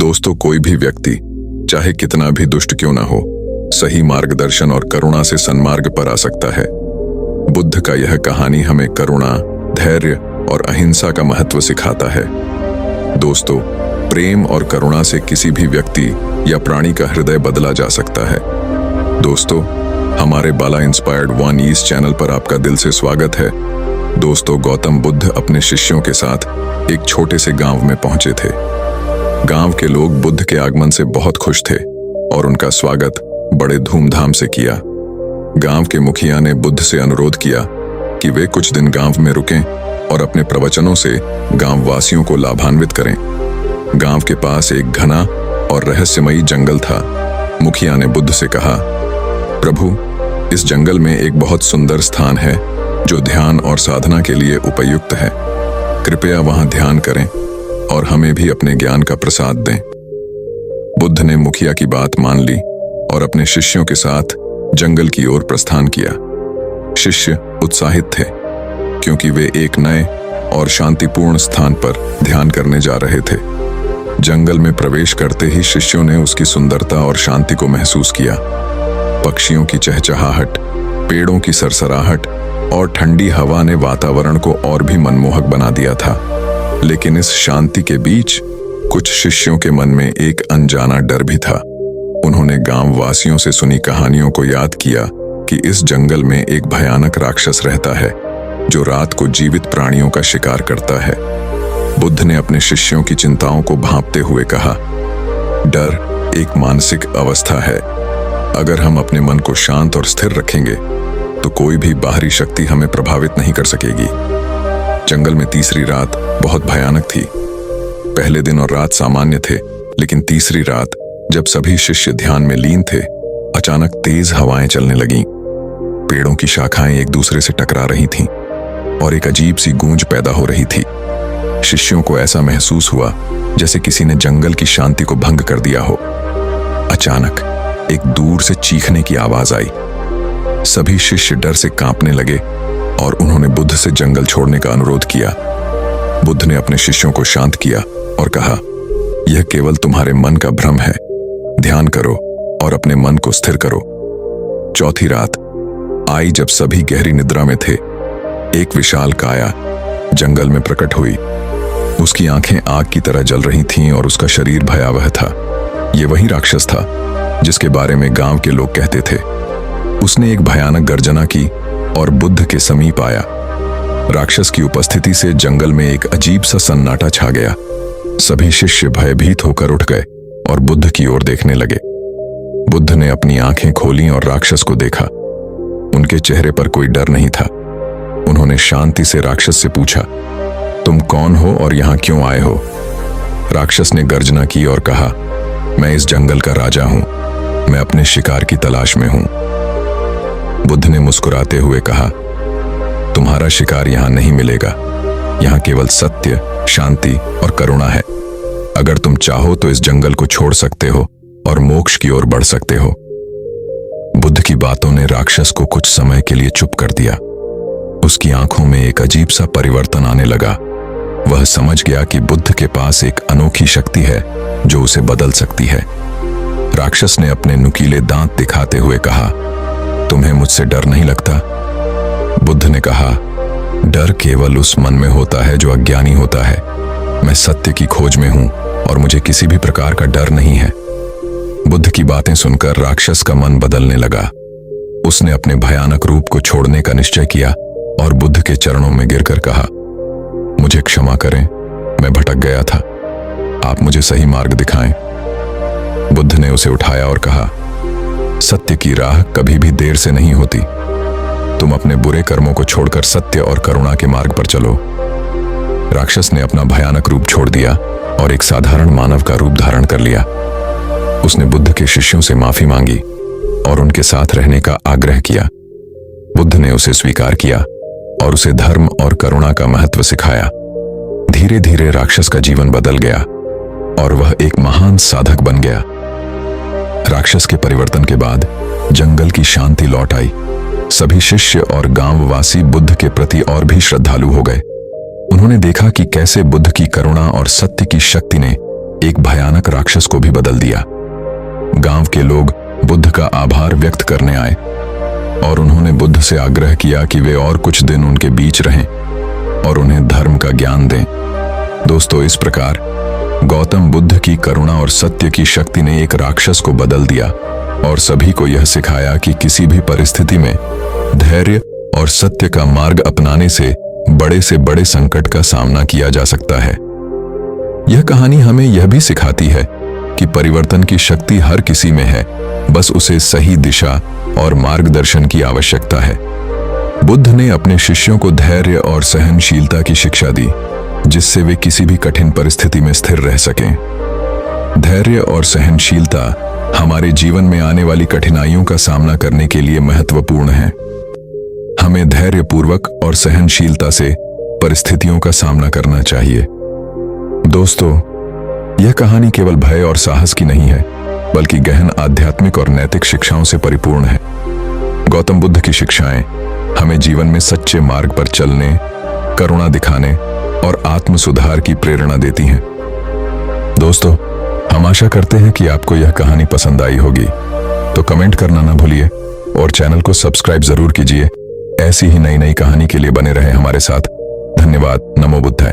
दोस्तों, कोई भी व्यक्ति चाहे कितना भी दुष्ट क्यों ना हो, सही मार्गदर्शन और करुणा से सन्मार्ग पर आ सकता है। बुद्ध का यह कहानी हमें करुणा, धैर्य और अहिंसा का महत्व सिखाता है। दोस्तों, प्रेम और करुणा से किसी भी व्यक्ति या प्राणी का हृदय बदला जा सकता है। दोस्तों, हमारे बाला इंस्पायर्ड वन ईस्ट चैनल पर आपका दिल से स्वागत है। दोस्तों, गौतम बुद्ध अपने शिष्यों के साथ एक छोटे से गांव में पहुंचे थे। गांव के लोग बुद्ध के आगमन से बहुत खुश थे और उनका स्वागत बड़े धूमधाम से किया। गांव के मुखिया ने बुद्ध से अनुरोध किया कि वे कुछ दिन गांव में रुकें और अपने प्रवचनों से गांव वासियों को लाभान्वित करें। गांव के पास एक घना और रहस्यमयी जंगल था। मुखिया ने बुद्ध से कहा, प्रभु, इस जंगल में एक बहुत सुंदर स्थान है जो ध्यान और साधना के लिए उपयुक्त है। कृपया वहां ध्यान करें और हमें भी अपने ज्ञान का प्रसाद दें। बुद्ध ने मुखिया की बात मान ली और अपने शिष्यों के साथ जंगल की ओर प्रस्थान किया। शिष्य उत्साहित थे क्योंकि वे एक नए और शांतिपूर्ण स्थान पर ध्यान करने जा रहे थे। जंगल में प्रवेश करते ही शिष्यों ने उसकी सुंदरता और शांति को महसूस किया। पक्षियों की चहचहाहट, पेड़ों की सरसराहट और ठंडी हवा ने वातावरण को और भी मनमोहक बना दिया था। लेकिन इस शांति के बीच कुछ शिष्यों के मन में एक अनजाना डर भी था। उन्होंने गांव वासियों से सुनी कहानियों को याद किया कि इस जंगल में एक भयानक राक्षस रहता है जो रात को जीवित प्राणियों का शिकार करता है। बुद्ध ने अपने शिष्यों की चिंताओं को भांपते हुए कहा, डर एक मानसिक अवस्था है। अगर हम अपने मन को शांत और स्थिर रखेंगे तो कोई भी बाहरी शक्ति हमें प्रभावित नहीं कर सकेगी। जंगल में तीसरी रात बहुत भयानक थी। पहले दिन और रात सामान्य थे, लेकिन तीसरी रात जब सभी शिष्य ध्यान में लीन थे, अचानक तेज हवाएं चलने लगीं। पेड़ों की शाखाएं एक दूसरे से टकरा रही थीं और एक अजीब सी गूंज पैदा हो रही थी। शिष्यों को ऐसा महसूस हुआ जैसे किसी ने जंगल की शांति को भंग कर दिया हो। अचानक एक दूर से चीखने की आवाज आई। सभी शिष्य डर से कांपने लगे और उन्होंने बुद्ध से जंगल छोड़ने का अनुरोध किया। बुद्ध ने अपने शिष्यों को शांत किया और कहा, यह केवल तुम्हारे मन का भ्रम है। ध्यान करो और अपने मन को स्थिर करो। चौथी रात आई जब सभी गहरी निद्रा में थे। एक विशाल काया जंगल में प्रकट हुई। उसकी आंखें आग की तरह जल रही थीं और उसका शरीर भयावह था। यह वही राक्षस था जिसके बारे में गांव के लोग कहते थे। उसने एक भयानक गर्जना की और बुद्ध के समीप आया। राक्षस की उपस्थिति से जंगल में एक अजीब सा सन्नाटा छा गया। सभी शिष्य भयभीत होकर उठ गए और बुद्ध की ओर देखने लगे। बुद्ध ने अपनी आंखें खोलीं और राक्षस को देखा। उनके चेहरे पर कोई डर नहीं था। उन्होंने शांति से राक्षस से पूछा, तुम कौन हो और यहां क्यों आए हो? राक्षस ने गर्जना की और कहा, मैं इस जंगल का राजा हूं। मैं अपने शिकार की तलाश में हूं। बुद्ध ने मुस्कुराते हुए कहा, तुम्हारा शिकार यहां नहीं मिलेगा। यहां केवल सत्य, शांति और करुणा है। अगर तुम चाहो तो इस जंगल को छोड़ सकते हो और मोक्ष की ओर बढ़ सकते हो। बुद्ध की बातों ने राक्षस को कुछ समय के लिए चुप कर दिया। उसकी आंखों में एक अजीब सा परिवर्तन आने लगा। वह समझ गया कि बुद्ध के पास एक अनोखी शक्ति है जो उसे बदल सकती है। राक्षस ने अपने नुकीले दांत दिखाते हुए कहा, तुम्हें मुझसे डर नहीं लगता? बुद्ध ने कहा, डर केवल उस मन में होता है जो अज्ञानी होता है। मैं सत्य की खोज में हूं और मुझे किसी भी प्रकार का डर नहीं है। बुद्ध की बातें सुनकर राक्षस का मन बदलने लगा। उसने अपने भयानक रूप को छोड़ने का निश्चय किया और बुद्ध के चरणों में गिरकर कहा, मुझे क्षमा करें, मैं भटक गया था। आप मुझे सही मार्ग दिखाएं। बुद्ध ने उसे उठाया और कहा, सत्य की राह कभी भी देर से नहीं होती। तुम अपने बुरे कर्मों को छोड़कर सत्य और करुणा के मार्ग पर चलो। राक्षस ने अपना भयानक रूप छोड़ दिया और एक साधारण मानव का रूप धारण कर लिया। उसने बुद्ध के शिष्यों से माफी मांगी और उनके साथ रहने का आग्रह किया। बुद्ध ने उसे स्वीकार किया और उसे धर्म और करुणा का महत्व सिखाया। धीरे धीरे राक्षस का जीवन बदल गया और वह एक महान साधक बन गया। राक्षस के परिवर्तन के बाद जंगल की शांति लौट आई। सभी शिष्य और गांववासी बुद्ध के प्रति और भी श्रद्धालु हो गए। उन्होंने देखा कि कैसे बुद्ध की करुणा और सत्य की शक्ति ने एक भयानक राक्षस को भी बदल दिया। गांव के लोग बुद्ध का आभार व्यक्त करने आए और उन्होंने बुद्ध से आग्रह किया कि वे और कुछ दिन उनके बीच रहें और उन्हें धर्म का ज्ञान दें। दोस्तों, इस प्रकार गौतम बुद्ध की करुणा और सत्य की शक्ति ने एक राक्षस को बदल दिया और सभी को यह सिखाया कि किसी भी परिस्थिति में धैर्य और सत्य का मार्ग अपनाने से बड़े संकट का सामना किया जा सकता है। यह कहानी हमें यह भी सिखाती है कि परिवर्तन की शक्ति हर किसी में है, बस उसे सही दिशा और मार्गदर्शन की आवश्यकता है। बुद्ध ने अपने शिष्यों को धैर्य और सहनशीलता की शिक्षा दी, जिससे वे किसी भी कठिन परिस्थिति में स्थिर रह सकें। धैर्य और सहनशीलता हमारे जीवन में आने वाली कठिनाइयों का सामना करने के लिए महत्वपूर्ण है। हमें धैर्यपूर्वक और सहनशीलता से परिस्थितियों का सामना करना चाहिए। दोस्तों, यह कहानी केवल भय और साहस की नहीं है, बल्कि गहन आध्यात्मिक और नैतिक शिक्षाओं से परिपूर्ण है। गौतम बुद्ध की शिक्षाएं हमें जीवन में सच्चे मार्ग पर चलने, करुणा दिखाने और आत्म सुधार की प्रेरणा देती हैं। दोस्तों, हम आशा करते हैं कि आपको यह कहानी पसंद आई होगी, तो कमेंट करना ना भूलिए और चैनल को सब्सक्राइब जरूर कीजिए। ऐसी ही नई कहानी के लिए बने रहें हमारे साथ। धन्यवाद। नमो बुद्धाय।